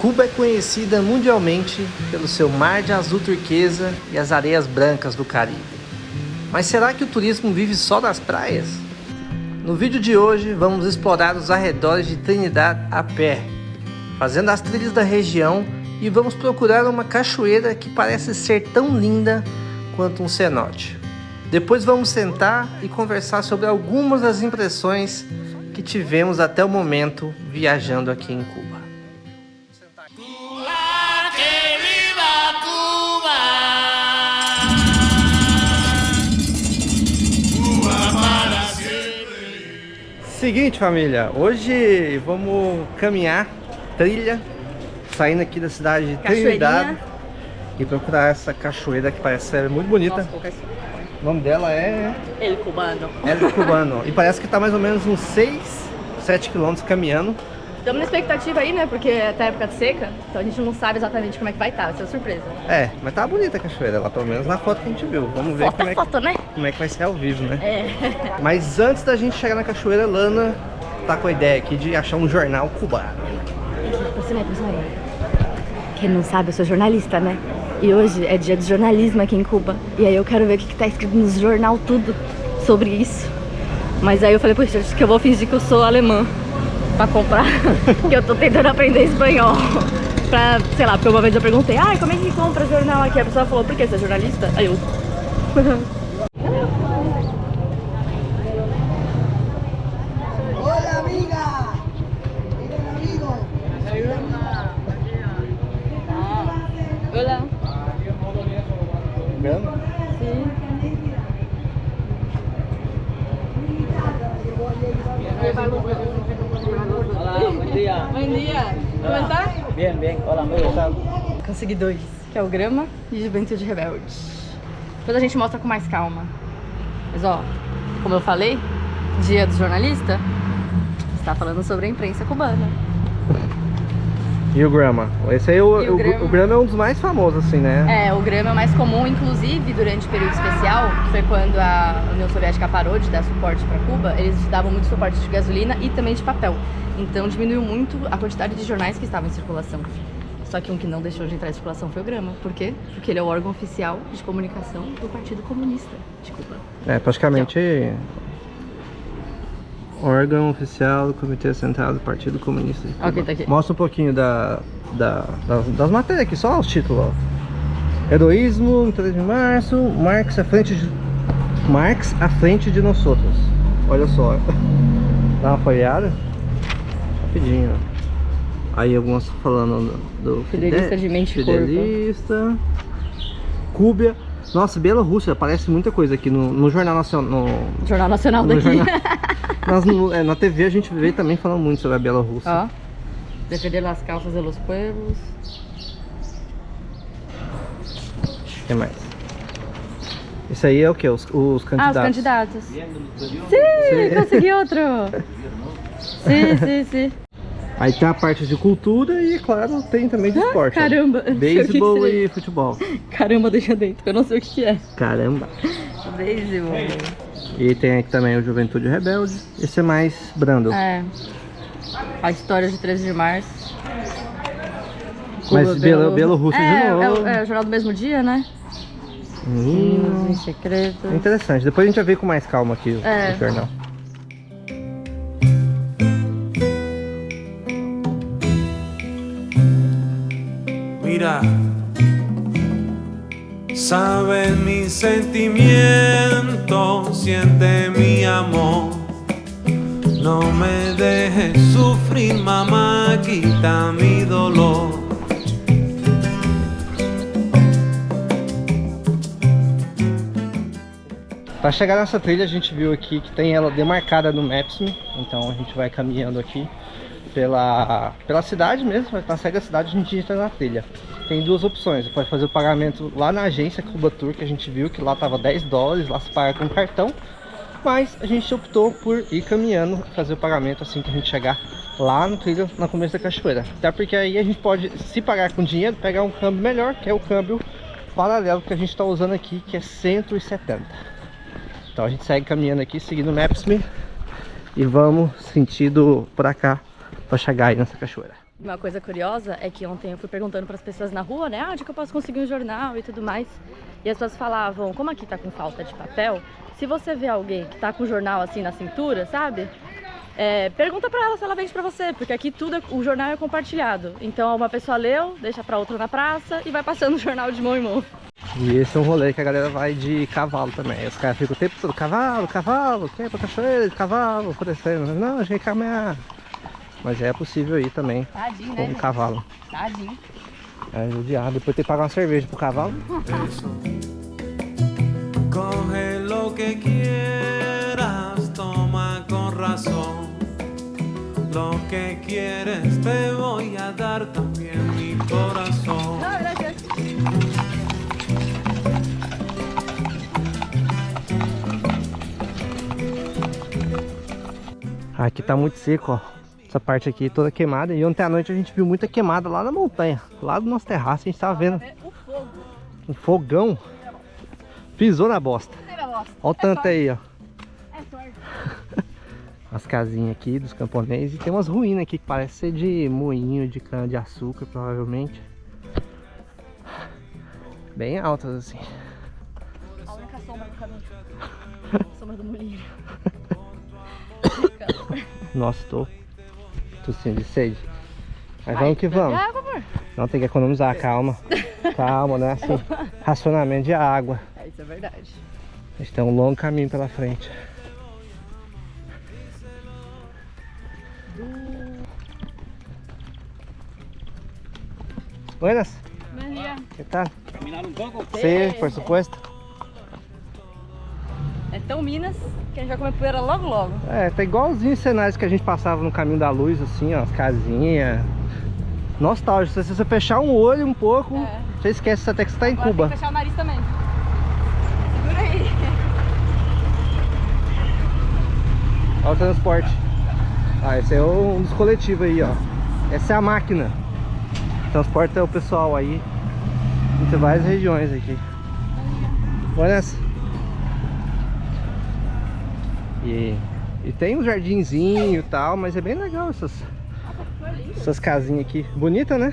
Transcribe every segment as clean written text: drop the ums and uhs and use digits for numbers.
Cuba é conhecida mundialmente pelo seu mar de azul turquesa e as areias brancas do Caribe. Mas será que o turismo vive só das praias? No vídeo de hoje vamos explorar os arredores de Trinidad a pé, fazendo as trilhas da região, e vamos procurar uma cachoeira que parece ser tão linda quanto um cenote. Depois vamos sentar e conversar sobre algumas das impressões que tivemos até o momento viajando aqui em Cuba. Seguinte, família, hoje vamos caminhar, trilha, saindo aqui da cidade de Trinidad e procurar essa cachoeira que parece ser muito bonita. Nossa, o nome dela é El Cubano. El Cubano. E parece que está mais ou menos uns 6, 7 quilômetros caminhando. Estamos na expectativa aí, né? Porque é até época de seca, então a gente não sabe exatamente como é que vai estar, vai ser uma surpresa. É, mas tá bonita a cachoeira lá, pelo menos na foto que a gente viu. Vamos ver como é que vai ser ao vivo, né? É. Mas antes da gente chegar na cachoeira, Lana tá com a ideia aqui de achar um jornal cubano. Aproxima aí. Quem não sabe, eu sou jornalista, né? E hoje é dia de jornalismo aqui em Cuba. E aí eu quero ver o que tá escrito no jornal tudo sobre isso. Mas aí eu falei, poxa, acho que eu vou fingir que eu sou alemã pra comprar, que eu tô tentando aprender espanhol. Pra, sei lá, porque uma vez eu perguntei, como é que compra jornal aqui? A pessoa falou, por que você é jornalista? Aí eu... Hola amiga, miren amigo. Olá. Grama? Sim. Hola, buen día. Bom dia. Como está? Bien, bien. Hola, amigo. Consegui 2, que é o Grama e Juventude Rebelde. Depois a gente mostra com mais calma. Mas ó, como eu falei, dia do jornalista, está falando sobre a imprensa cubana. E o Grama? Esse aí, o Grama? O Grama é um dos mais famosos, assim, né? É, o Grama é o mais comum, inclusive durante o período especial, que foi quando a União Soviética parou de dar suporte para Cuba, eles davam muito suporte de gasolina e também de papel. Então diminuiu muito a quantidade de jornais que estavam em circulação. Só que um que não deixou de entrar em circulação foi o Grama. Por quê? Porque ele é o órgão oficial de comunicação do Partido Comunista de Cuba. É, praticamente órgão oficial do Comitê Central do Partido Comunista de Cuba. Ok, tá aqui. Mostra um pouquinho das matérias aqui, só os títulos, ó. Heroísmo, no 3 de março, Marx à frente de nós outros. Olha só. Dá uma folheada. Rapidinho, ó. Aí algumas falando do Fidelista de mente e Fidelista, Cuba. Nossa, Bielorrússia, aparece muita coisa aqui no Jornal Nacional. Jornal Nacional daqui. Na TV a gente vê também falando muito sobre a Bielorrússia. Ó, defender as causas de los pueblos. O que mais? Isso aí é o que? Os candidatos. Os candidatos. Sim, consegui outro. Sim. Aí tem a parte de cultura e, claro, tem também de esporte. Caramba, beisebol e futebol. Caramba, deixa dentro, eu não sei o que é. Caramba. Beisebol. E tem aqui também o Juventude Rebelde. Esse é mais brando. É. A história de 13 de março. Mas Bielorrússia de novo. É o jornal do mesmo dia, né? Em secreto. É interessante. Depois a gente vai ver com mais calma aqui o jornal. Mira, sabe mi sentimiento, siente mi amor. No me dejes sufrir, mamá, quita mi dolor. Para chegar nessa trilha a gente viu aqui que tem ela demarcada no Maps.me, então a gente vai caminhando aqui pela cidade mesmo, vai segue a cidade, a gente entra na trilha. Tem duas opções, você pode fazer o pagamento lá na agência Cuba Tour, que a gente viu que lá tava $10, lá se paga com cartão, mas a gente optou por ir caminhando, fazer o pagamento assim que a gente chegar lá no trilho, no começo da cachoeira. Até porque aí a gente pode, se pagar com dinheiro, pegar um câmbio melhor, que é o câmbio paralelo que a gente está usando aqui, que é 170. Então a gente segue caminhando aqui, seguindo o Maps.me e vamos sentido pra cá, pra chegar aí nessa cachoeira. Uma coisa curiosa é que ontem eu fui perguntando para as pessoas na rua, né? Onde que eu posso conseguir um jornal e tudo mais. E as pessoas falavam, como aqui tá com falta de papel, se você vê alguém que tá com o jornal assim na cintura, sabe? Pergunta pra ela se ela vende pra você, porque aqui tudo, o jornal é compartilhado. Então uma pessoa leu, deixa pra outra na praça e vai passando o jornal de mão em mão. E esse é um rolê que a galera vai de cavalo também. Os caras ficam o tempo todo, cavalo, cavalo, quer ir pra cachoeira de cavalo, acontecendo. Não, a gente quer caminhar. Mas é possível ir também. Tadinho, com né? um cavalo. Tadinho. É judiado. Depois tem que pagar uma cerveja pro cavalo. Eso. Coge lo que quieras, toma con razón. Lo que quieres te voy a dar también mi corazón. Aqui tá muito seco, ó. Essa parte aqui toda queimada. E ontem à noite a gente viu muita queimada lá na montanha. Lá do nosso terraço a gente tava vendo O fogo. um fogão. Pisou na bosta. Olha o tanto aí, ó. É sorte. As casinhas aqui dos camponeses. E tem umas ruínas aqui que parece ser de moinho de cana de açúcar, provavelmente. Bem altas assim. A única sombra do caminho. Sombra do molinho. Nossa, tô tossindo de sede. Mas vamos que vamos. Água, amor. Não, tem que economizar, calma. Calma, não é assim. Racionamento de água. Isso é verdade. A gente tem um longo caminho pela frente. Buenas. Bom dia. ¿Qué tal? Caminar un poco. Sí, por supuesto. É tão Minas que a gente vai comer poeira logo logo. É, tá igualzinho os cenários que a gente passava no Caminho da Luz, assim, ó, as casinhas. Nostálgico, se você fechar um olho um pouco, você esquece até que você tá em Agora Cuba. tem que fechar o nariz também. Segura aí. Olha o transporte. Ah, esse é um dos coletivos aí, ó. Essa é a máquina. Transporta o pessoal aí entre várias regiões aqui. Buenas. E tem um jardinzinho e tal, mas é bem legal essas casinhas aqui. Bonita, né?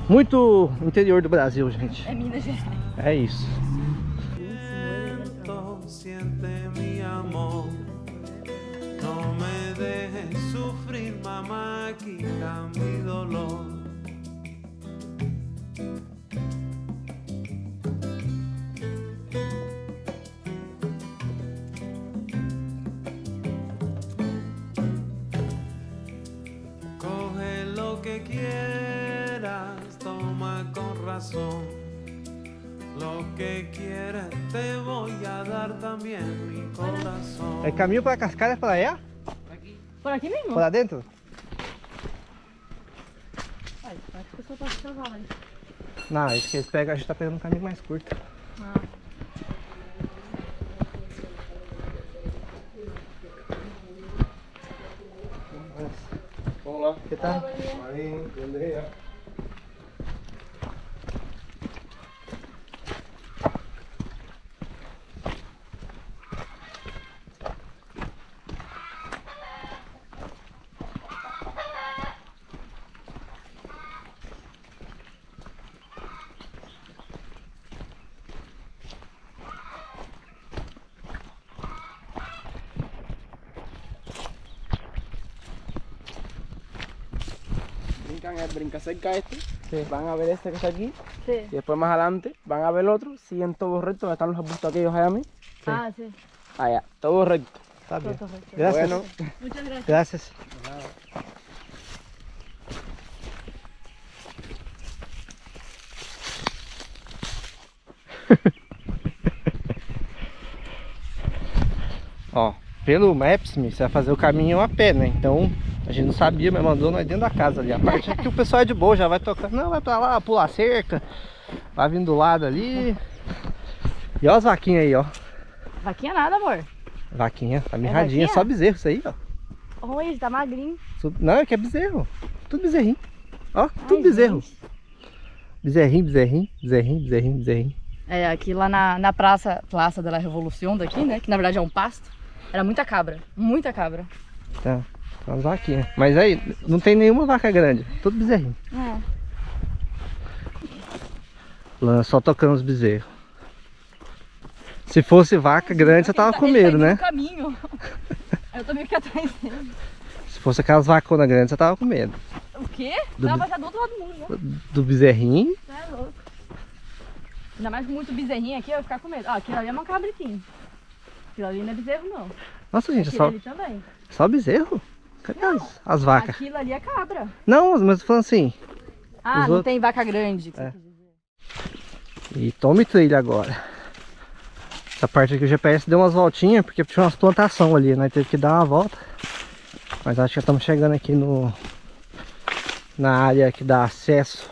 Muito interior do Brasil, gente. É Minas Gerais. É isso. Siente mi amor, no me dejes sufrir, mamá, quita mi dolor. Coge lo que quieras, toma con razón. Lo que quieres te voy a dar también mi corazón. É caminho para Cascais para allá? Por aqui mesmo? Por lá dentro? Ai, acho que a pessoa passa cavalo aí. Não, acho que eles pegam, a gente tá pegando um caminho mais curto. Ah. Olá, que tal? Bom dia. Brinca cerca de este, Sí. van a ver este que está aquí, Sí. y después más adelante van a ver el otro, siguen todo recto, donde están los arbustos aquellos allá a mí, Ah, sim. allá, todo recto. Tá bem. Tô recto. Graças. Bueno. Muchas gracias. Graças. Ó, pelo Maps.me você vai fazer o caminho a pé, né? Então a gente não sabia, mas mandou nós dentro da casa ali. A parte é que o pessoal é de boa, já vai tocando. Não, vai pra lá, pula a cerca, vai vindo do lado ali. E ó as vaquinhas aí, ó. Vaquinha nada, amor. Vaquinha, tá mirradinha, vaquinha? só bezerro isso aí, ó. Oi, tá magrinho. Não, é que é bezerro. Tudo bezerrinho. Ó, tudo Ai, bezerro. gente. Bezerrinho, bezerrinho, bezerrinho, bezerrinho, bezerrinho. É, aqui lá na Praça da Revolução daqui, né? Que na verdade é um pasto. Era muita cabra. Muita cabra. Tá. As vaquinhas. Mas aí, não tem nenhuma vaca grande. Tudo bezerrinho. Lana só tocando os bezerros. Se fosse vaca grande, você tava com medo, né? Caminho. Eu tô meio que atrás dele. Se fosse aquelas vaconas grandes, você tava com medo. O quê? Do- Tava já do outro lado do mundo, né? Do bezerrinho. Você é louco. Ainda mais com muito bezerrinho aqui, eu ia ficar com medo. Ó, aquilo ali é uma cabritinha. Aquilo ali não é bezerro, não. Nossa, gente, é Aquilo só, ali também. só bezerro? Cadê as vacas? Aquilo ali é cabra. Não, mas eu tô falando assim. Ah, Os não outros- tem vaca grande. Que É. você quis dizer. E tome trilha agora. Essa parte aqui o GPS deu umas voltinhas, porque tinha umas plantações ali, né? Teve que dar uma volta. Mas acho que já estamos chegando aqui na área que dá acesso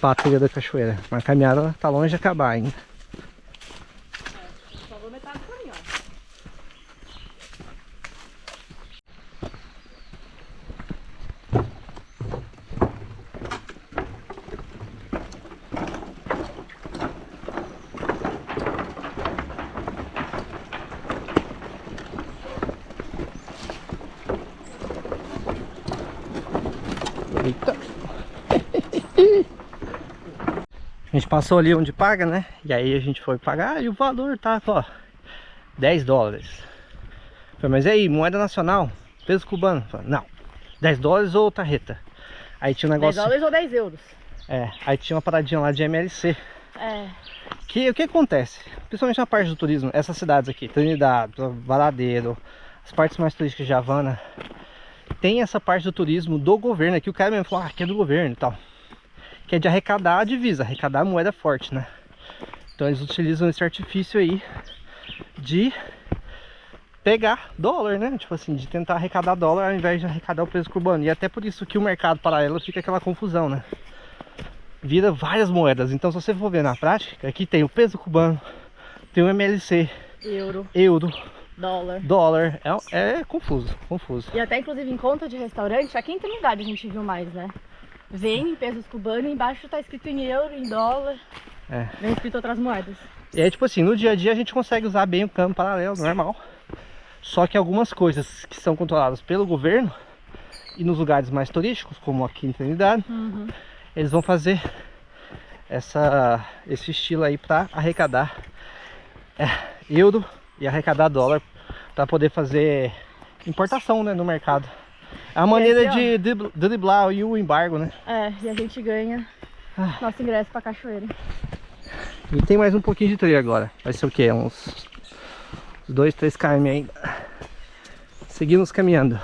para a trilha da cachoeira. Mas a caminhada tá longe de acabar ainda. Só vou metade do caminho, ó. Eita. A gente passou ali onde paga, né? E aí a gente foi pagar e o valor tá, ó, $10. Falei, mas e aí, moeda nacional? Peso cubano? Falei, não, $10 ou tarreta? Aí tinha um negócio... $10 ou 10 euros? É, aí tinha uma paradinha lá de MLC. É. O que acontece? Principalmente na parte do turismo, essas cidades aqui, Trinidad, Varadeiro, as partes mais turísticas de Havana, tem essa parte do turismo do governo, aqui o cara mesmo falou, que é do governo e tal. Que é de arrecadar a divisa, arrecadar a moeda forte, né? Então eles utilizam esse artifício aí de pegar dólar, né? Tipo assim, de tentar arrecadar dólar ao invés de arrecadar o peso cubano. E até por isso que o mercado paralelo fica aquela confusão, né? Vira várias moedas. Então se você for ver na prática, aqui tem o peso cubano, tem o MLC, euro, dólar. É confuso. E até inclusive em conta de restaurante, aqui em Trindade a gente viu mais, né? Vem em pesos cubanos e embaixo tá escrito em euro, em dólar. É. Vem escrito outras moedas. E aí, tipo assim, no dia a dia a gente consegue usar bem o câmbio paralelo, normal. Só que algumas coisas que são controladas pelo governo e nos lugares mais turísticos, como aqui em Trinidad, eles vão fazer esse estilo aí para arrecadar euro e arrecadar dólar para poder fazer importação, né, no mercado. É a maneira aqui, de driblar o embargo, né? É, e a gente ganha nosso ingresso pra cachoeira. E tem mais um pouquinho de trilha agora. Vai ser o quê? Uns 2, 3 km ainda. Seguimos caminhando.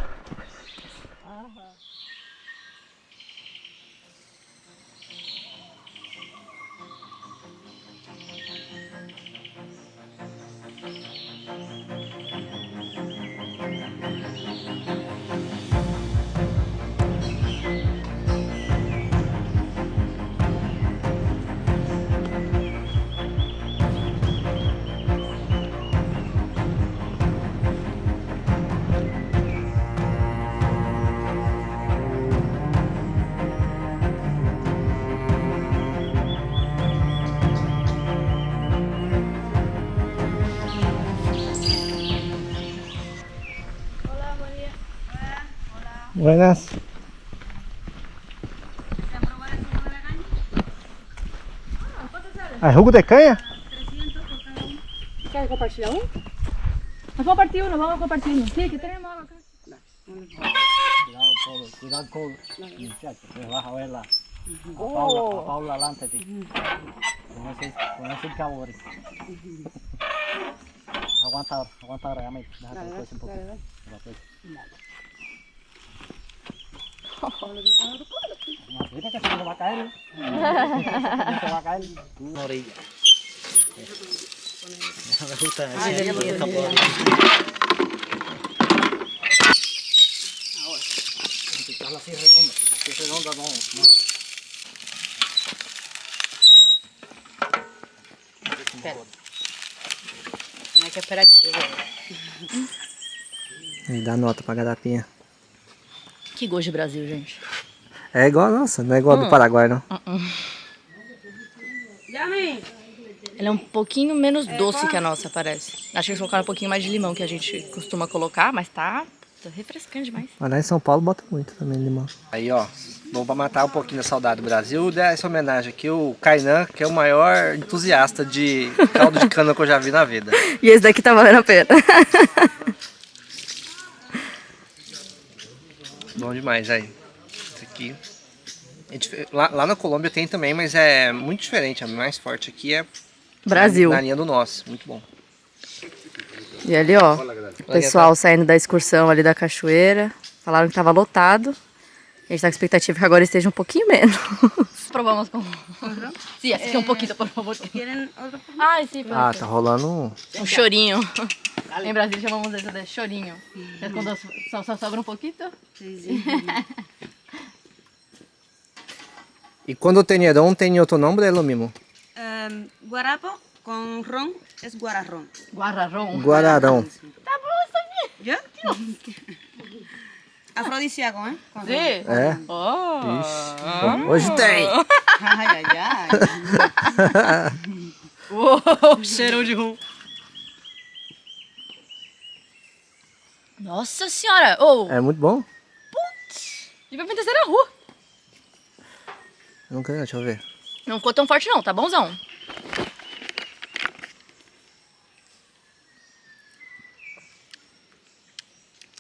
Buenas. ¿Jugo de caña? Quer compartilhar um? Vamos compartir um, vamos compartir um. Sí, que tenemos agua acá. Cuidado con el muchacho, que vas a verla. Oh. A Paula delante de ti. Con ese calor. Aguanta ahora, ya me deja que después un poco. No, cuida que se me va a caer. Se va a caer. Una orilla. Me gusta ese sabor. Picarla así redonda, porque si es redonda no. Espera. Não é que esperar que Aí dá nota pra garapinha. Que gosto de Brasil, gente. É igual a nossa, não é igual a do Paraguai, não. Ela é um pouquinho menos doce que a nossa, parece. Acho que eles colocaram um pouquinho mais de limão que a gente costuma colocar, mas tá gosto. Refrescante demais. Mas lá em São Paulo bota muito também limão. Aí, ó, vamos pra matar um pouquinho da saudade do Brasil. Dar essa homenagem aqui, o Kainan, que é o maior entusiasta de caldo de cana que eu já vi na vida. E esse daqui tá valendo a pena. Bom demais, aí. Isso aqui. Lá na Colômbia tem também, mas é muito diferente. A mais forte aqui é Brasil. na linha do nosso. Muito bom. E ali, ó, o pessoal saindo da excursão ali da cachoeira. Falaram que tava lotado. A gente tá com expectativa que agora esteja um pouquinho menos. Provamos com... Sim, así que um pouquinho, por favor. Ai, sim, Ah, tá rolando um chorinho. Em Brasil chamamos isso de chorinho. É quando só sobra um pouquinho. E quando tem outro nome, é lo mismo? Guarapo con ron es guararrón. Guararrón. Guararão. Tá bom isso aqui. ¿Ya? Afrodisíaco, ¿eh? Con ron. Sim. É? Oh. Hoje tem! Ay, ay, ay. Uou, cheirão de rum. Nossa senhora! Oh, É muito bom? devia vir terceira rua. Não quero, deixa eu ver. Não ficou tão forte não, tá bonzão.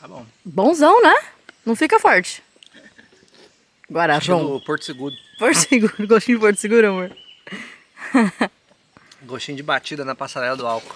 Tá bom. Bonzão, né? Não fica forte. Guararão. Estilo Porto Seguro. Porto Seguro, gostinho de Porto Seguro, amor. Gostinho de batida na passarela do álcool.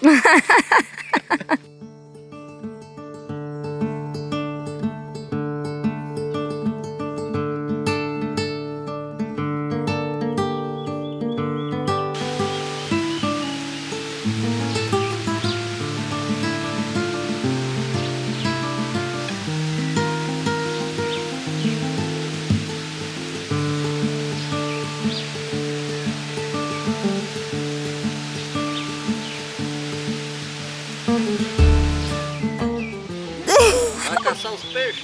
Vai caçar os peixes.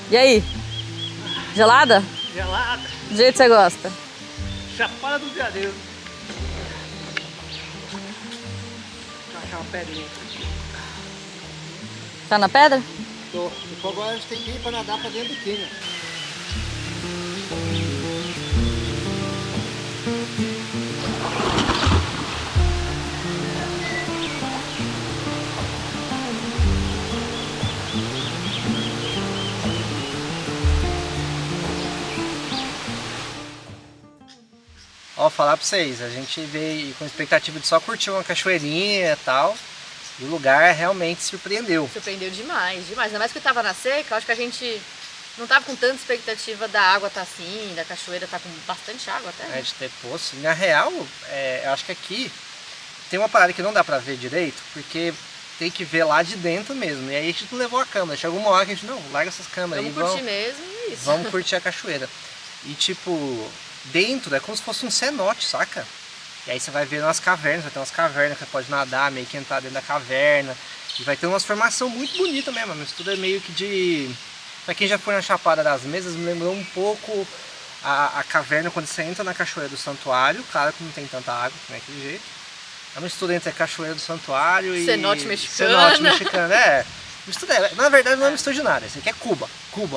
E aí? Gelada? Gelada. Do jeito que você gosta? Chapada do Diadeiro. Vou achar uma pedrinha. Tá na pedra? Tô. Agora a gente tem que ir pra nadar pra dentro do cânion. Ó, falar pra vocês, a gente veio com expectativa de só curtir uma cachoeirinha e tal. E o lugar realmente surpreendeu. Surpreendeu demais, demais. Ainda mais que tava na seca, eu acho que a gente não tava com tanta expectativa da água tá assim, da cachoeira tá com bastante água até. É, de ter poço. Na real, eu acho que aqui tem uma parada que não dá pra ver direito, porque tem que ver lá de dentro mesmo. E aí a gente não levou a câmera. Chegou uma hora que a gente, não, larga essas câmeras aí. Vamos curtir mesmo e é isso. Vamos curtir a cachoeira. E tipo, dentro é como se fosse um cenote, saca? E aí você vai ver umas cavernas, vai ter umas cavernas que você pode nadar, meio que entrar dentro da caverna. E vai ter umas formações muito bonitas mesmo, mas tudo é meio que de... Pra quem já foi na Chapada das Mesas, me lembrou um pouco a caverna quando você entra na Cachoeira do Santuário. Claro que não tem tanta água, não é aquele jeito. É uma mistura entre a Cachoeira do Santuário e... Cenote mexicano. Cenote mexicano, mistura, na verdade não é mistura de nada, esse aqui é Cuba.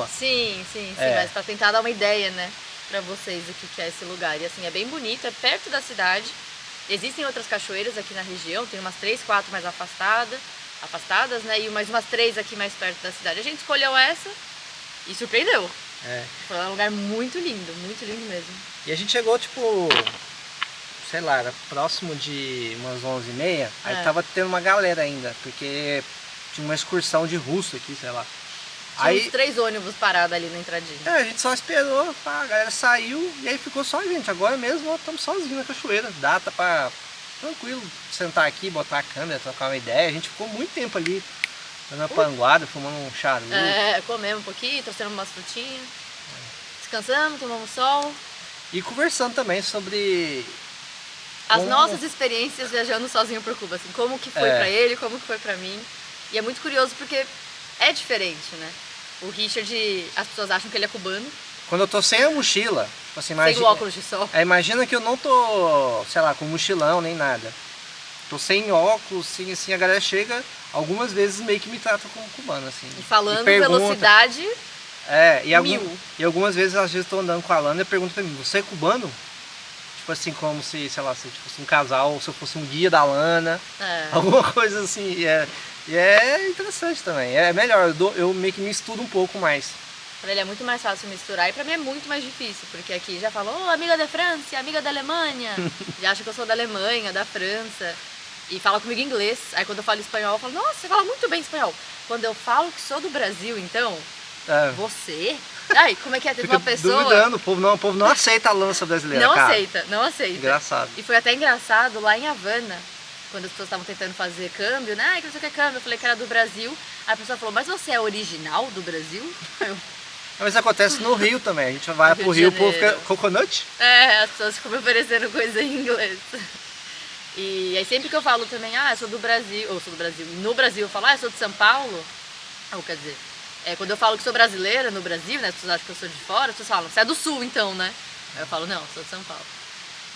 Sim, É. mas pra tentar dar uma ideia, né, pra vocês do que é esse lugar. E assim, é bem bonito, é perto da cidade. Existem outras cachoeiras aqui na região, tem umas 3, 4 mais afastadas, né, e mais umas 3 aqui mais perto da cidade. A gente escolheu essa e surpreendeu. Foi um lugar muito lindo mesmo. E a gente chegou, tipo, sei lá, era próximo de umas 11h30, aí tava tendo uma galera ainda, porque tinha uma excursão de russo aqui, sei lá. Tinha uns 3 ônibus parados ali na entradinha. A gente só esperou, pá, a galera saiu e aí ficou só a gente. Agora mesmo nós estamos sozinhos na cachoeira. Data pra tranquilo sentar aqui, botar a câmera, trocar uma ideia. A gente ficou muito tempo ali na panguada, fumando um charuto. Comemos um pouquinho, trouxemos umas frutinhas. Descansamos, tomamos sol. E conversando também sobre As como... nossas experiências viajando sozinho por Cuba, assim, como que foi pra ele, como que foi pra mim. E é muito curioso porque é diferente, né? O Richard, as pessoas acham que ele é cubano, Quando eu tô sem a mochila, tipo assim, Sem imagina, o óculos de sol. imagina que eu não tô, sei lá, com mochilão nem nada. Tô sem óculos, sem, assim, a galera chega, algumas vezes meio que me trata como cubano, assim. E falando pergunta, velocidade, e algumas vezes, às vezes, eu tô andando com a Lana e pergunta pra mim, você é cubano? Tipo assim, como se, sei lá, se fosse um casal, ou se eu fosse um guia da Lana, alguma coisa assim. E é interessante também, é melhor, eu meio que me estudo um pouco mais. pra ele é muito mais fácil misturar e pra mim é muito mais difícil, porque aqui já falam, amiga da França, amiga da Alemanha, já acha que eu sou da Alemanha, da França, e fala comigo em inglês. Aí quando eu falo espanhol, eu falo, nossa, você fala muito bem espanhol. Quando eu falo que sou do Brasil, então, você? Ai, como é que é? Teve Fica uma pessoa... duvidando, o povo não aceita a lança brasileira, Não cara. aceita, não aceita. Engraçado. E foi até engraçado lá em Havana, quando as pessoas estavam tentando fazer câmbio, né? Ai, que não sei o que é câmbio, eu falei que era do Brasil. Aí a pessoa falou, mas você é original do Brasil? Eu, Mas acontece no Rio também, a gente vai No pro Rio Rio, de o povo fica Janeiro. coconut. as pessoas ficam me oferecendo coisa em inglês. E aí sempre que eu falo também, eu sou do Brasil, ou sou do Brasil, no Brasil eu falo, eu sou de São Paulo, ou quer dizer, quando eu falo que sou brasileira no Brasil, né, as pessoas acham que eu sou de fora, as pessoas falam, você é do Sul então, né? Aí eu falo, não, sou de São Paulo.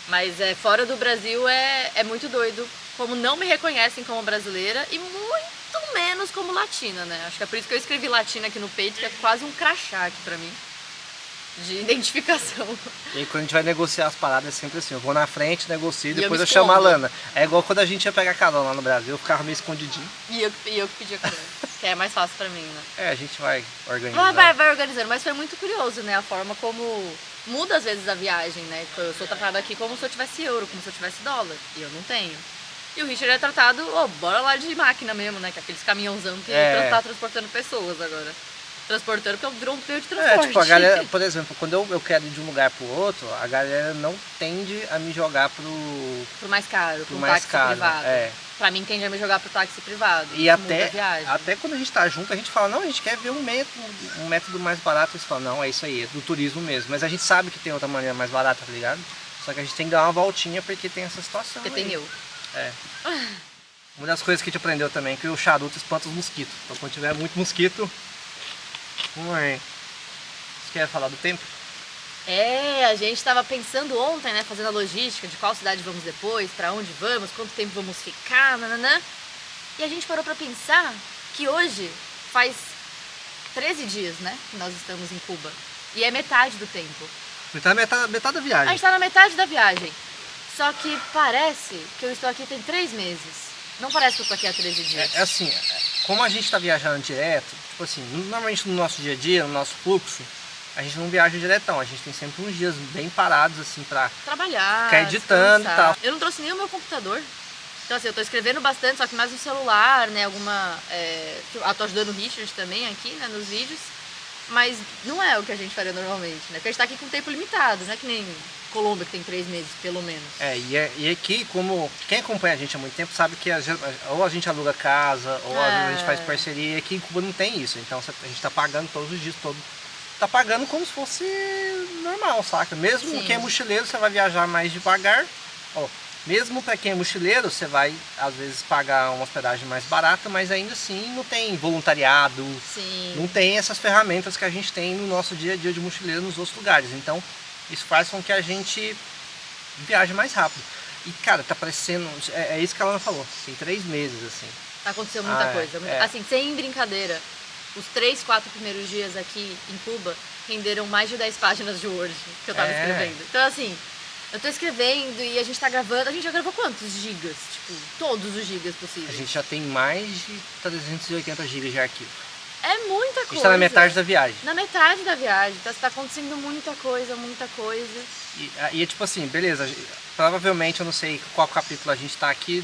Mas fora do Brasil é muito doido, como não me reconhecem como brasileira e muito menos como latina, né? Acho que é por isso que eu escrevi latina aqui no peito, que é quase um crachá aqui pra mim, de identificação. E aí quando a gente vai negociar as paradas é sempre assim, eu vou na frente, negocio, E depois eu eu me chamo a escondo. Lana. É igual quando a gente ia pegar carona lá no Brasil, eu ficava meio escondidinho. E eu que pedi a coisa, que é mais fácil pra mim, né? A gente vai organizar. Vai organizando, mas foi muito curioso, né? A forma como muda às vezes a viagem, né? Eu sou tratada aqui como se eu tivesse euro, como se eu tivesse dólar, e eu não tenho. E o Richard é tratado, bora lá de máquina mesmo, né? Que é aqueles caminhãozão que tá transportando pessoas agora. Transportando porque virou um meio de transporte. Tipo, a galera, por exemplo, quando eu quero ir de um lugar pro outro, a galera não tende a me jogar Pro mais caro, pro pro mais táxi caro. privado. É. Pra mim tende a me jogar pro táxi privado. E Isso muda a até, viagem. até quando a gente tá junto, a gente fala, não, a gente quer ver um método mais barato. Eles falam, não, é isso aí, é do turismo mesmo. Mas a gente sabe que tem outra maneira mais barata, tá ligado? Só que a gente tem que dar uma voltinha porque tem essa situação. Porque tem eu. Uma das coisas que a gente aprendeu também é que o charuto espanta os mosquitos. Então quando tiver muito mosquito, você quer falar do tempo? A gente tava pensando ontem, né, fazendo a logística de qual cidade vamos depois, pra onde vamos, quanto tempo vamos ficar, nananã. E a gente parou pra pensar que hoje faz 13 dias, né, que nós estamos em Cuba. E é metade do tempo. Metade da A viagem. gente tá na metade da viagem. Só que parece que eu estou aqui tem 3 meses. Não parece que eu tô aqui há 13 dias. É assim, como a gente tá viajando direto, tipo assim, normalmente no nosso dia a dia, no nosso fluxo, a gente não viaja diretão, a gente tem sempre uns dias bem parados assim pra Trabalhar, ficar editando e descansar. tal. Eu não trouxe nem o meu computador. Então assim, eu tô escrevendo bastante, só que mais no celular, né, eu tô ajudando o Richard também aqui, né, nos vídeos. Mas não é o que a gente faria normalmente, né? Porque a gente tá aqui com tempo limitado, não é que nem Colômbia que tem 3 meses, pelo menos. E aqui, como quem acompanha a gente há muito tempo sabe que ou a gente aluga casa, ou às vezes a gente faz parceria, e aqui em Cuba não tem isso. Então a gente tá pagando todos os dias, tá pagando como se fosse normal, saca? Mesmo Sim. quem é mochileiro, você vai viajar mais devagar. Mesmo para quem é mochileiro, você vai às vezes pagar uma hospedagem mais barata, mas ainda assim não tem voluntariado, Sim. não tem essas ferramentas que a gente tem no nosso dia a dia de mochileiro nos outros lugares. Então isso faz com que a gente viaje mais rápido. E cara, tá parecendo, é isso que a Lana falou, tem 3 meses assim. Aconteceu muita coisa. é. Assim, sem brincadeira, os 3, 4 primeiros dias aqui em Cuba renderam mais de 10 páginas de Word que eu tava escrevendo. Então assim, eu tô escrevendo e a gente tá gravando. A gente já gravou quantos gigas? Tipo, todos os gigas A possíveis. gente já tem mais de 380 GB de arquivo. É muita coisa. A gente tá na metade da viagem. Na metade da viagem. Então tá acontecendo muita coisa, muita coisa. E é tipo assim, beleza, provavelmente eu não sei qual capítulo a gente tá aqui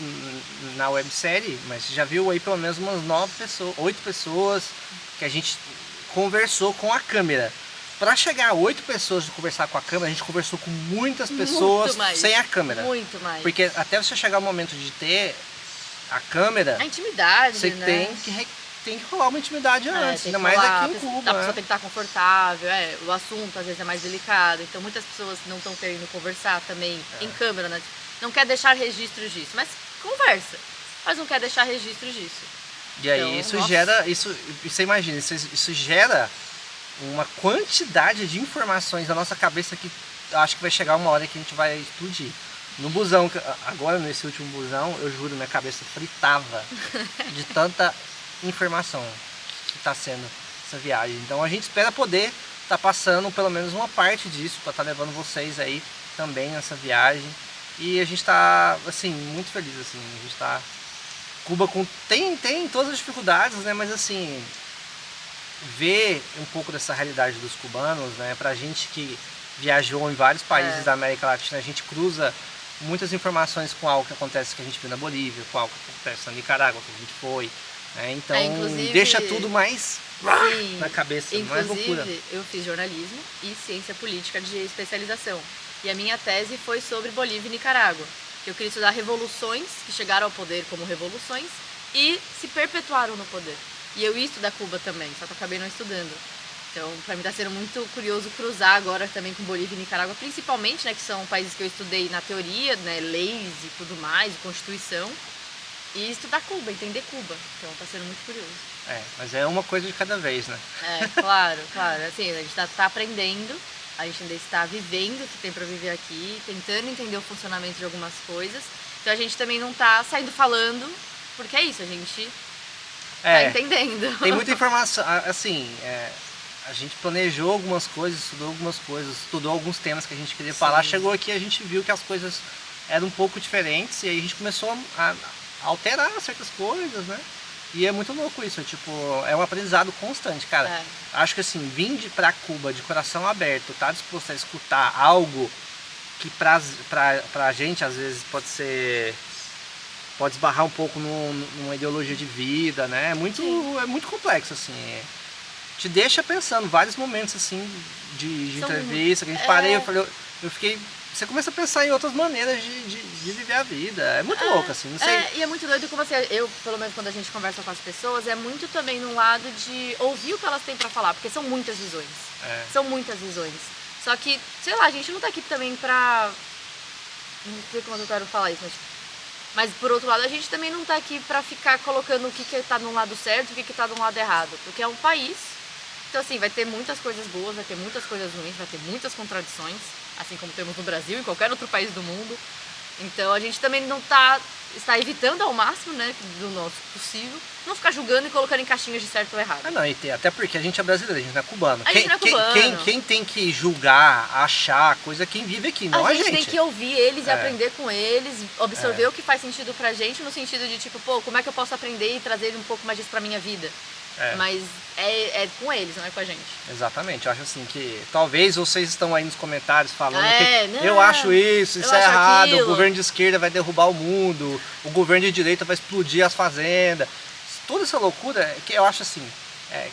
na websérie, mas você já viu aí pelo menos umas 8 pessoas que a gente conversou com a câmera. Para chegar a 8 pessoas de conversar com a câmera, a gente conversou com muitas pessoas Muito mais. sem a câmera. Muito mais. Porque até você chegar ao momento de ter a câmera, A intimidade, você né? tem que rolar uma intimidade antes, tem ainda que mais falar, aqui em Cuba. A pessoa né? tem que estar confortável, o assunto às vezes é mais delicado, então muitas pessoas não estão querendo conversar também em câmera, né? Não quer deixar registros disso, mas conversa, mas não quer deixar registros disso. E aí Então, isso nossa. gera, isso você imagina, isso gera uma quantidade de informações na nossa cabeça que eu acho que vai chegar uma hora que a gente vai explodir. No busão, agora nesse último busão, eu juro, minha cabeça fritava de tanta informação que está sendo essa viagem. Então a gente espera poder estar passando pelo menos uma parte disso, para estar levando vocês aí também nessa viagem. E a gente está, assim, muito feliz, assim, a gente está... Cuba tem todas as dificuldades, né, mas assim, ver um pouco dessa realidade dos cubanos, né, pra gente que viajou em vários países da América Latina, a gente cruza muitas informações com algo que acontece que a gente viu na Bolívia, com algo que acontece na Nicarágua, que a gente foi, né, então inclusive, deixa tudo mais sim, na cabeça, mais loucura. Inclusive, eu fiz jornalismo e ciência política de especialização, e a minha tese foi sobre Bolívia e Nicarágua. Eu queria estudar revoluções que chegaram ao poder como revoluções e se perpetuaram no poder. E eu ia estudar Cuba também, só que eu acabei não estudando. Então, para mim está sendo muito curioso cruzar agora também com Bolívia e Nicarágua, principalmente, né, que são países que eu estudei na teoria, né, leis e tudo mais, Constituição, e estudar Cuba, entender Cuba. Então, está sendo muito curioso. Mas é uma coisa de cada vez, né? Claro. Assim, a gente tá aprendendo. A gente ainda está vivendo o que tem para viver aqui, tentando entender o funcionamento de algumas coisas. Então a gente também não tá saindo falando, porque é isso, a gente tá entendendo. Tem muita informação, assim, a gente planejou algumas coisas, estudou algumas coisas, estudou alguns temas que a gente queria falar. Chegou aqui, a gente viu que as coisas eram um pouco diferentes e aí a gente começou a alterar certas coisas, né? E é muito louco isso, é um aprendizado constante, cara. Acho que assim, vir pra Cuba de coração aberto, tá disposto a escutar algo que pra gente às vezes pode esbarrar um pouco numa ideologia de vida, né? É muito complexo, assim. Te deixa pensando vários momentos assim de entrevista, que a gente parei, eu fiquei. Você começa a pensar em outras maneiras de viver a vida. É muito louco, assim, não sei. E é muito doido como assim, eu, pelo menos quando a gente conversa com as pessoas, é muito também no lado de ouvir o que elas têm pra falar, porque são muitas visões. São muitas visões. Só que, sei lá, a gente não tá aqui também pra... Não sei como eu quero falar isso, mas por outro lado, a gente também não tá aqui pra ficar colocando o que tá no lado certo e o que tá no lado errado. Porque é um país, então assim, vai ter muitas coisas boas, vai ter muitas coisas ruins, vai ter muitas contradições, assim como temos no Brasil e em qualquer outro país do mundo. Então a gente também não está evitando ao máximo, né, do nosso possível, não ficar julgando e colocando em caixinhas de certo ou errado. Até porque a gente é brasileiro, a gente não é cubano. A gente não é cubano. Quem tem que julgar, achar coisa, quem vive aqui, não a gente. A gente tem que ouvir eles e aprender com eles, absorver o que faz sentido pra gente, no sentido de tipo, como é que eu posso aprender e trazer um pouco mais disso pra minha vida? Mas é com eles, não é com a gente. Exatamente, eu acho assim que talvez vocês estão aí nos comentários falando que eu acho isso é acho errado, aquilo. O governo de esquerda vai derrubar o mundo, o governo de direita vai explodir as fazendas. Toda essa loucura, que eu acho assim,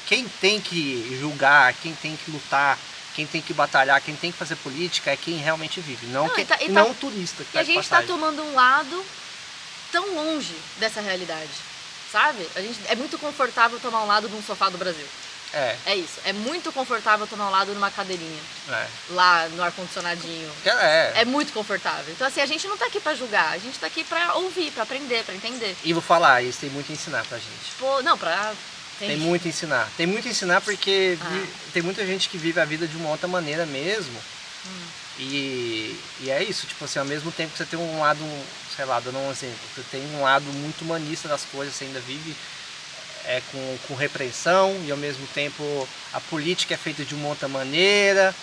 quem tem que julgar, quem tem que lutar, quem tem que batalhar, quem tem que fazer política é quem realmente vive, não o turista que E a gente está tomando um lado tão longe dessa realidade. Sabe? É muito confortável tomar um lado de um sofá do Brasil. É isso. É muito confortável tomar um lado numa cadeirinha. Lá no ar-condicionadinho. É muito confortável. Então, assim, a gente não tá aqui pra julgar. A gente tá aqui pra ouvir, pra aprender, pra entender. E vou falar, eles têm muito a ensinar pra gente. Tem muito a ensinar. Tem muito a ensinar porque tem muita gente que vive a vida de uma outra maneira mesmo. E é isso, tipo assim, ao mesmo tempo que você tem um lado, sei lá, dando um exemplo, você tem um lado muito humanista das coisas, você ainda vive com repressão e ao mesmo tempo a política é feita de uma outra maneira,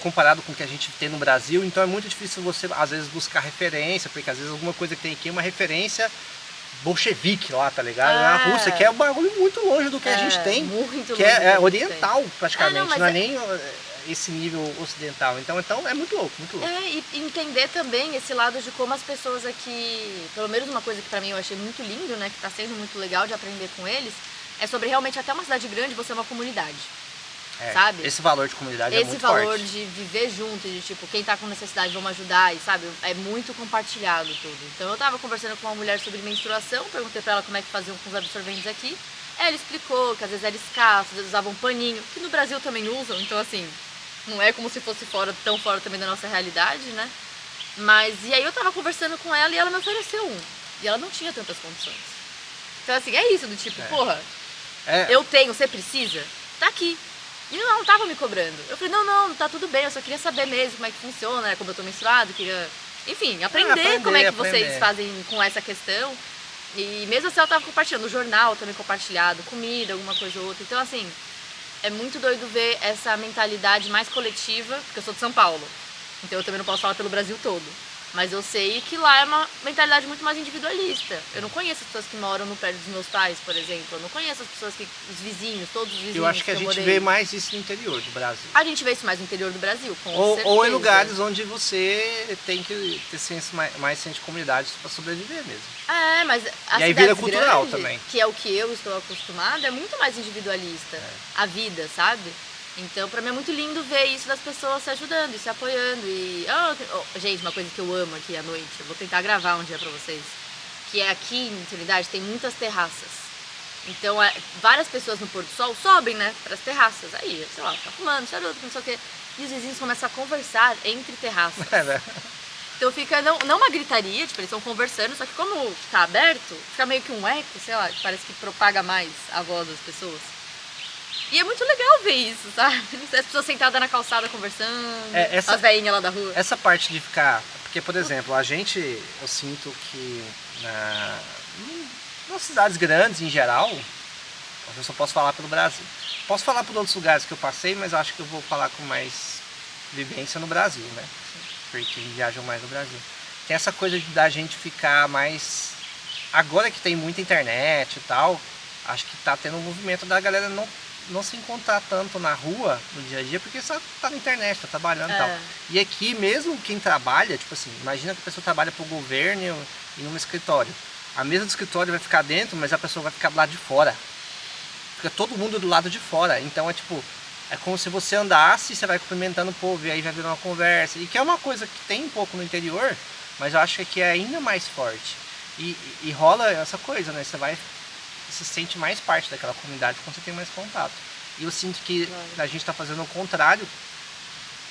comparado com o que a gente tem no Brasil, então é muito difícil você às vezes buscar referência, porque às vezes alguma coisa que tem aqui é uma referência bolchevique lá, tá ligado? Na Rússia, que é um bagulho muito longe do que a gente tem, que é oriental praticamente, não é nem esse nível ocidental, então é muito louco, muito louco. E entender também esse lado de como as pessoas aqui, pelo menos uma coisa que pra mim eu achei muito lindo, né, que tá sendo muito legal de aprender com eles, é sobre realmente até uma cidade grande você é uma comunidade, sabe? Esse valor de comunidade é muito forte. Esse valor de viver junto, de tipo, quem tá com necessidade vamos ajudar, e sabe, é muito compartilhado tudo. Então eu tava conversando com uma mulher sobre menstruação, perguntei pra ela como é que faziam com os absorventes aqui, ela explicou que às vezes era escasso, às vezes usavam um paninho, que no Brasil também usam, então assim, não é como se fosse tão fora também da nossa realidade, né? Mas, e aí eu tava conversando com ela e ela me ofereceu um. E ela não tinha tantas condições. Então assim, é isso, do tipo, eu tenho, você precisa? tá aqui. E não tava me cobrando. Eu falei, não, tá tudo bem, eu só queria saber mesmo como é que funciona, né, como eu tô menstruado, queria, enfim, aprender como é que vocês fazem com essa questão. E mesmo assim ela tava compartilhando, o jornal também compartilhado, comida, alguma coisa ou outra. Então, assim, é muito doido ver essa mentalidade mais coletiva, porque eu sou de São Paulo, então eu também não posso falar pelo Brasil todo. Mas eu sei que lá é uma mentalidade muito mais individualista. Eu não conheço as pessoas que moram no prédio dos meus pais, por exemplo. Eu não conheço as pessoas os vizinhos, todos os vizinhos. Eu acho que a gente vê mais isso no interior do Brasil. A gente vê isso mais no interior do Brasil, com certeza. Ou em lugares onde você tem que ter mais senso de comunidade para sobreviver mesmo. É, mas a e aí vira cultural também. Que é o que eu estou acostumada, é muito mais individualista. A vida, sabe? Então, pra mim é muito lindo ver isso das pessoas se ajudando e se apoiando. E, gente, uma coisa que eu amo aqui à noite, eu vou tentar gravar um dia pra vocês, que é aqui em Trinidade tem muitas terraças. Então, várias pessoas no pôr do sol sobem, né, pras terraças. Aí, sei lá, tá fumando, charuto, não sei o quê. E os vizinhos começam a conversar entre terraças. Então fica, não uma gritaria, tipo, eles estão conversando, só que como tá aberto, fica meio que um eco, sei lá, parece que propaga mais a voz das pessoas. E é muito legal ver isso, sabe? As pessoas sentadas na calçada conversando, as velhinhas lá da rua. Essa parte de ficar... Porque, por exemplo, eu sinto que nas cidades grandes, em geral, eu só posso falar pelo Brasil. Posso falar por outros lugares que eu passei, mas acho que eu vou falar com mais vivência no Brasil, né? Porque viajam mais no Brasil. Tem essa coisa da gente ficar mais... Agora que tem muita internet e tal, acho que tá tendo um movimento da galera não se encontrar tanto na rua, no dia a dia, porque só tá na internet, tá trabalhando e tal. E aqui, mesmo quem trabalha, tipo assim, imagina que a pessoa trabalha pro governo em um escritório. A mesa do escritório vai ficar dentro, mas a pessoa vai ficar do lado de fora. Fica todo mundo do lado de fora. Então é tipo, é como se você andasse, você vai cumprimentando o povo, e aí vai virar uma conversa. E que é uma coisa que tem um pouco no interior, mas eu acho que aqui é ainda mais forte. E rola essa coisa, né? Você se sente mais parte daquela comunidade quando você tem mais contato. E eu sinto que a gente está fazendo o contrário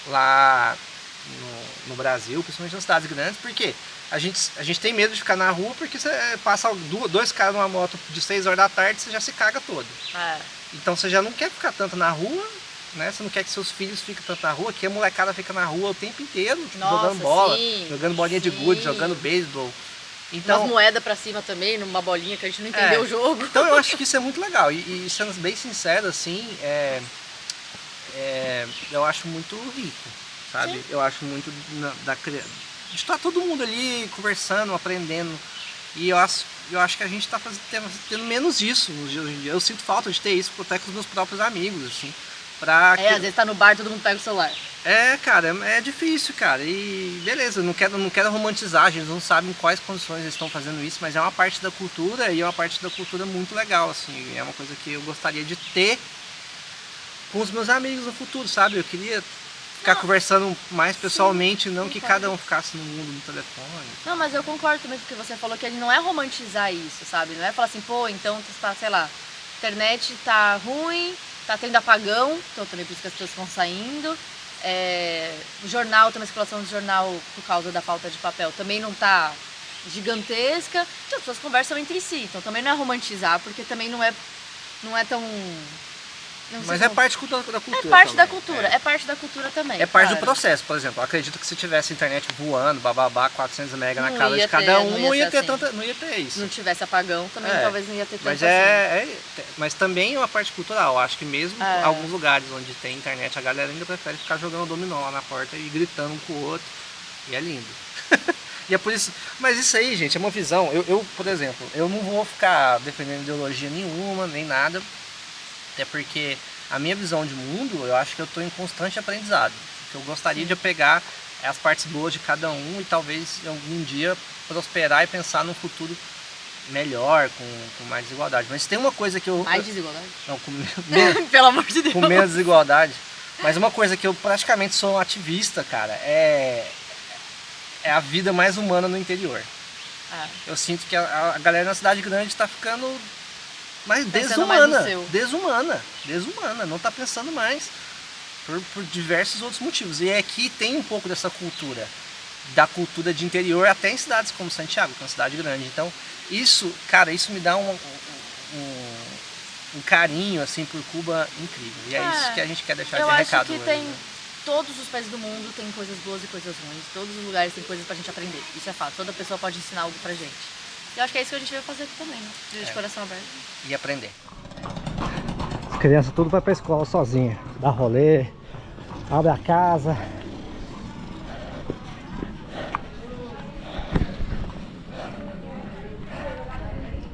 lá no Brasil, principalmente nas cidades grandes, porque a gente tem medo de ficar na rua, porque você passa dois caras numa moto de 6 horas da tarde, você já se caga todo. Então você já não quer ficar tanto na rua, né? Você não quer que seus filhos fiquem tanto na rua, que a molecada fica na rua o tempo inteiro, tipo, jogando bola, jogando bolinha de gude, jogando beisebol. Então, umas moedas pra cima também, numa bolinha que a gente não entendeu o jogo. Então eu acho que isso é muito legal. E sendo bem sincero, assim, eu acho muito rico, sabe? Sim. Eu acho muito de estar todo mundo ali conversando, aprendendo. E eu acho que a gente está tendo menos disso nos dias de hoje. Eu sinto falta de ter isso até com os meus próprios amigos, assim. Às vezes tá no bar, todo mundo pega o celular. Cara, é difícil, cara. E beleza, não quero romantizar, a gente não sabe em quais condições eles estão fazendo isso, mas é uma parte da cultura, e é uma parte da cultura muito legal, assim. É uma coisa que eu gostaria de ter com os meus amigos no futuro, sabe? Eu queria ficar conversando mais pessoalmente, não que cada um ficasse no mundo no telefone. Não, mas eu concordo também com o que você falou, que ele não é romantizar isso, sabe? Não é falar assim, pô, então tá, sei lá, a internet tá ruim, tá tendo apagão, então também por isso que as pessoas estão saindo. O jornal, também a circulação do jornal por causa da falta de papel também não tá gigantesca, então as pessoas conversam entre si, então também não é romantizar, porque também não é tão... Mas é parte da cultura. É parte da cultura, é parte da cultura também. É parte do processo, por exemplo. Eu acredito que se tivesse internet voando, bababá, 400 mega na casa de cada um, não ia ter isso. Se não tivesse apagão, também talvez não ia ter tanto mas assim. Mas também é uma parte cultural. Acho que mesmo em alguns lugares onde tem internet, a galera ainda prefere ficar jogando dominó lá na porta e gritando um com o outro. E é lindo. E é por isso. Mas isso aí, gente, é uma visão. Eu, por exemplo, eu não vou ficar defendendo ideologia nenhuma, nem nada. Até porque a minha visão de mundo, eu acho que eu estou em constante aprendizado. Que eu gostaria de pegar as partes boas de cada um e talvez algum dia prosperar e pensar num futuro melhor, com mais desigualdade. Mas tem uma coisa que eu... Mais desigualdade? Não, pelo amor de Deus. Com menos desigualdade. Mas uma coisa que eu praticamente sou um ativista, cara, é a vida mais humana no interior. Eu sinto que a galera na cidade grande está ficando... Mas desumana, não está pensando mais por diversos outros motivos. E aqui tem um pouco dessa cultura, da cultura de interior, até em cidades como Santiago, que é uma cidade grande. Então, isso me dá um carinho assim por Cuba incrível. E é isso que a gente quer deixar de Eu acho recado que hoje, tem né? todos os países do mundo tem coisas boas e coisas ruins. Todos os lugares têm coisas pra gente aprender. Isso é fato. Toda pessoa pode ensinar algo pra gente. E eu acho que é isso que a gente veio fazer aqui também, né? De coração aberto. E aprender. As crianças tudo vai pra escola sozinha. Dá rolê, abre a casa.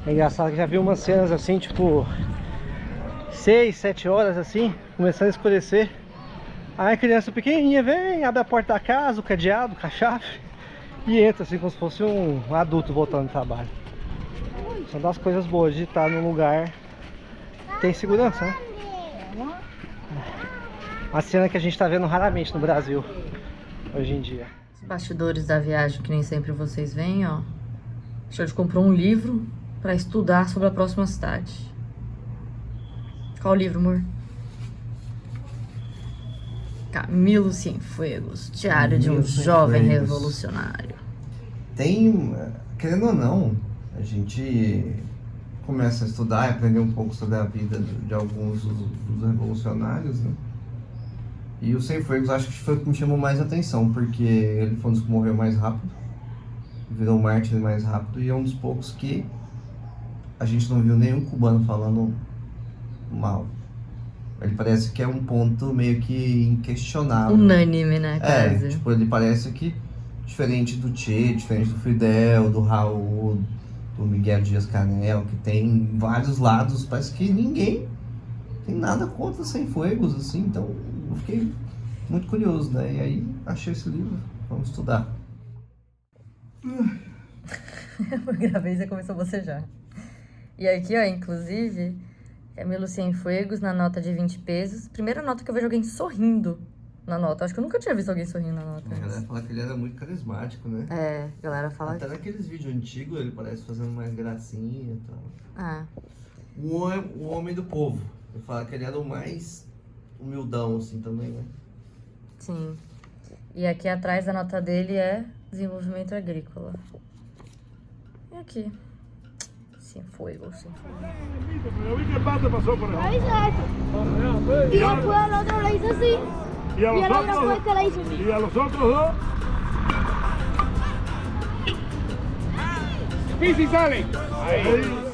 É engraçado que já vi umas cenas assim, tipo 6, 7 horas assim, começando a escurecer. Aí a criança pequenininha vem, abre a porta da casa, o cadeado, com a chave, e entra assim como se fosse um adulto voltando do trabalho. São das coisas boas de estar num lugar que tem segurança, né? Uma cena que a gente tá vendo raramente no Brasil hoje em dia. Os bastidores da viagem que nem sempre vocês veem, ó. A gente comprou um livro pra estudar sobre a próxima cidade. Qual o livro, amor? Camilo Cienfuegos, Diário de um Jovem Revolucionário. Tem, querendo ou não, a gente começa a estudar e aprender um pouco sobre a vida de alguns dos revolucionários, né? E o Cienfuegos acho que foi o que me chamou mais atenção, porque ele foi um dos que morreu mais rápido, virou mártir mais rápido, e é um dos poucos que a gente não viu nenhum cubano falando mal. Ele parece que é um ponto meio que inquestionável. Unânime, né, quase. Tipo, ele parece que diferente do Che, diferente do Fidel, do Raul, do Miguel Díaz-Canel, que tem vários lados, parece que ninguém tem nada contra Cienfuegos, assim, então eu fiquei muito curioso, né? E aí achei esse livro, vamos estudar. Eu gravei e você começou a bocejar. E aqui, ó, inclusive, Camilo Cienfuegos na nota de 20 pesos. Primeira nota que eu vejo alguém sorrindo na nota. Acho que eu nunca tinha visto alguém sorrindo na nota. A galera fala que ele era muito carismático, né? É, a galera fala Até naqueles vídeos antigos ele parece fazendo mais gracinha e tal. Ah, O homem do povo. Eu falo que ele era o mais humildão, assim, também, né? sim. E aqui atrás da nota dele é desenvolvimento agrícola. E aqui? Cienfuegos, Cienfuegos. Yo vi que el bate pasó por Ahí ahí. se y después el otro le hizo así. Y a Y el los otro fue el que le hizo así. y a los otros dos. ¡Pis y salen! Ahí.